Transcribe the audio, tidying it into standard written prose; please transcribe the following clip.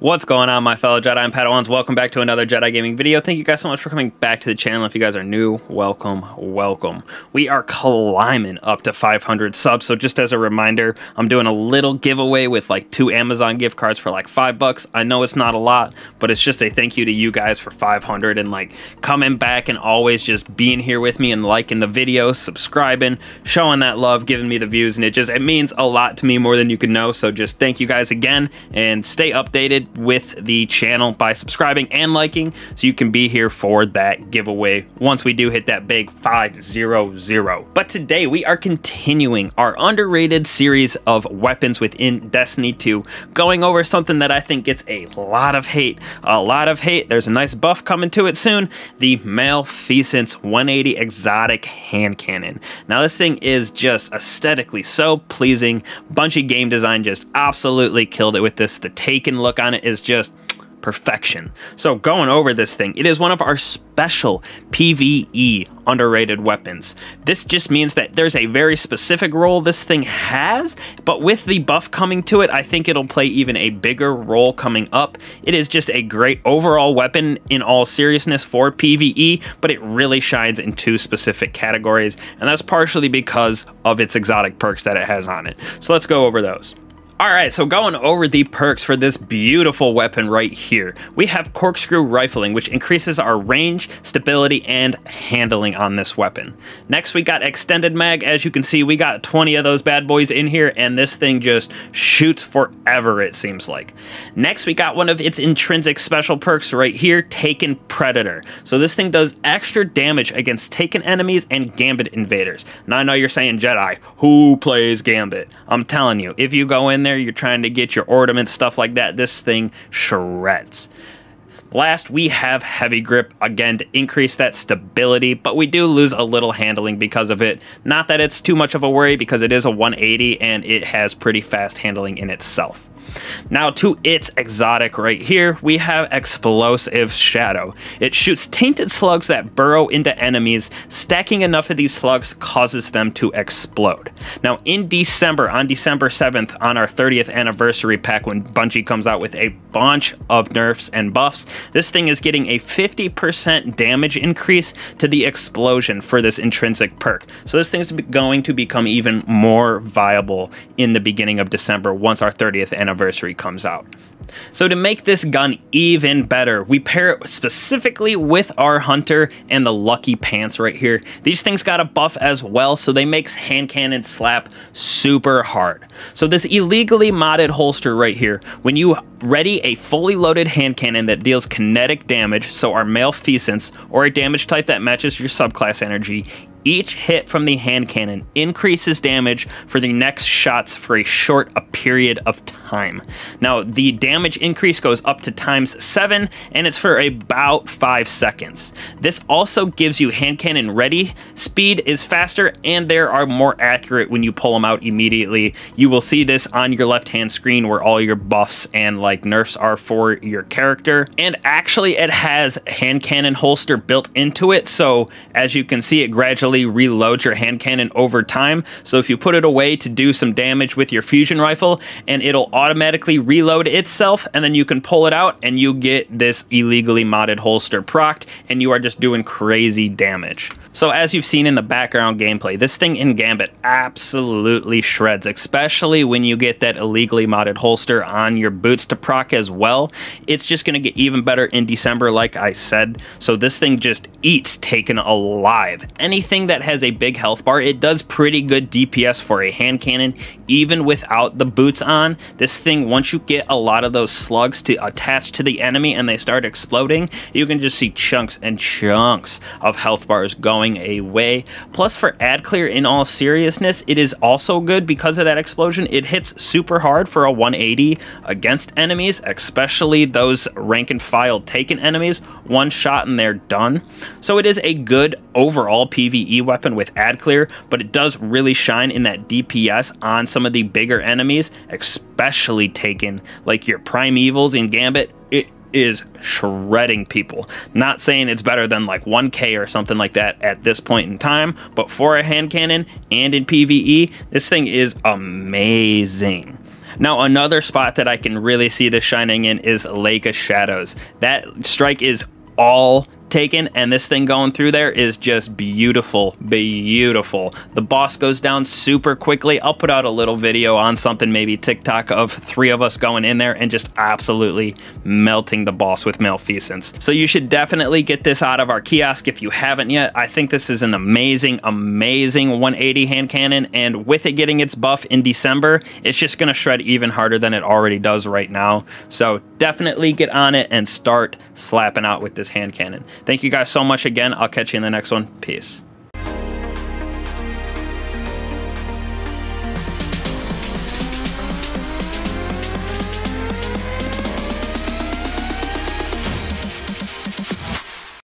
What's going on, my fellow Jedi and Padawans? Welcome back to another Jedi gaming video. Thank you guys so much for coming back to the channel. If you guys are new, welcome, welcome. We are climbing up to 500 subs, so just as a reminder, I'm doing a little giveaway with like 2 Amazon gift cards for like $5. I know it's not a lot, but it's just a thank you to you guys for 500 and like coming back and always just being here with me and liking the videos, subscribing, showing that love, giving me the views, and it means a lot to me, more than you can know. So just thank you guys again, and stay updated with the channel by subscribing and liking so you can be here for that giveaway once we do hit that big 500. But today we are continuing our underrated series of weapons within Destiny 2, going over something that I think gets a lot of hate. There's a nice buff coming to it soon, the Malfeasance 180 Exotic Hand Cannon. Now this thing is just aesthetically so pleasing. Bungie game design just absolutely killed it with this. The Taken look on it is just perfection. So going over this thing, it is one of our special PvE underrated weapons. This just means that there's a very specific role this thing has, but with the buff coming to it, I think it'll play even a bigger role coming up. It is just a great overall weapon in all seriousness for PvE, but it really shines in 2 specific categories, and that's partially because of its exotic perks that it has on it. So let's go over those. Alright, so going over the perks for this beautiful weapon right here, we have Corkscrew Rifling, which increases our range, stability, and handling on this weapon. Next, we got Extended Mag. As you can see, we got 20 of those bad boys in here, and this thing just shoots forever, it seems like. Next, we got one of its intrinsic special perks right here, Taken Predator. So this thing does extra damage against Taken enemies and Gambit invaders. Now, I know you're saying, Jedi, who plays Gambit? I'm telling you, if you go in there, you're trying to get your ornaments, stuff like that, this thing shreds. Last, we have Heavy Grip, again to increase that stability, but we do lose a little handling because of it. Not that it's too much of a worry, because it is a 180 and it has pretty fast handling in itself. Now to its exotic right here, we have Explosive Shadow. It shoots tainted slugs that burrow into enemies. Stacking enough of these slugs causes them to explode. Now in December, on December 7th, on our 30th anniversary pack, when Bungie comes out with a bunch of nerfs and buffs, this thing is getting a 50% damage increase to the explosion for this intrinsic perk. So this thing is going to become even more viable in the beginning of December once our 30th anniversary comes out. So to make this gun even better, we pair it specifically with our Hunter and the Lucky Pants right here. These things got a buff as well, so they make hand cannon slap super hard. So this illegally modded holster right here, when you ready a fully loaded hand cannon that deals kinetic damage, so our Malfeasance, or a damage type that matches your subclass energy, each hit from the hand cannon increases damage for the next shots for a short period of time. Now, the damage increase goes up to ×7, and it's for about 5 seconds. This also gives you hand cannon ready. Speed is faster, and they are more accurate when you pull them out immediately. You will see this on your left-hand screen where all your buffs and like nerfs are for your character. And actually, it has hand cannon holster built into it, so as you can see, it gradually reload your hand cannon over time. So if you put it away to do some damage with your fusion rifle, and it'll automatically reload itself, and then you can pull it out and you get this illegally modded holster procced, and you are just doing crazy damage. So as you've seen in the background gameplay, this thing in Gambit absolutely shreds, especially when you get that illegally modded holster on your boots to proc as well. It's just going to get even better in December, like I said. So this thing just eats Taken alive. Anything that has a big health bar, it does pretty good DPS for a hand cannon, even without the boots on. This thing, once you get a lot of those slugs to attach to the enemy and they start exploding, you can just see chunks and chunks of health bars going away. Plus, for ad clear, in all seriousness, it is also good because of that explosion. It hits super hard for a 180 against enemies, especially those rank and file Taken enemies. One shot and they're done. So it is a good overall PvE weapon with ad clear, but it does really shine in that DPS on some of the bigger enemies, especially Taken, like your Primevals in Gambit. It is shredding people. Not saying it's better than like 1K or something like that at this point in time, but for a hand cannon and in PvE, this thing is amazing. Now, another spot that I can really see this shining in is Lake of Shadows. That strike is all taken, and this thing going through there is just beautiful. The boss goes down super quickly. I'll put out a little video on something, maybe TikTok, of 3 of us going in there and just absolutely melting the boss with Malfeasance. So you should definitely get this out of our kiosk if you haven't yet. I think this is an amazing 180 hand cannon, and with it getting its buff in December, it's just going to shred even harder than it already does right now. So definitely get on it and start slapping out with this hand cannon. Thank you guys so much again. I'll catch you in the next one. Peace.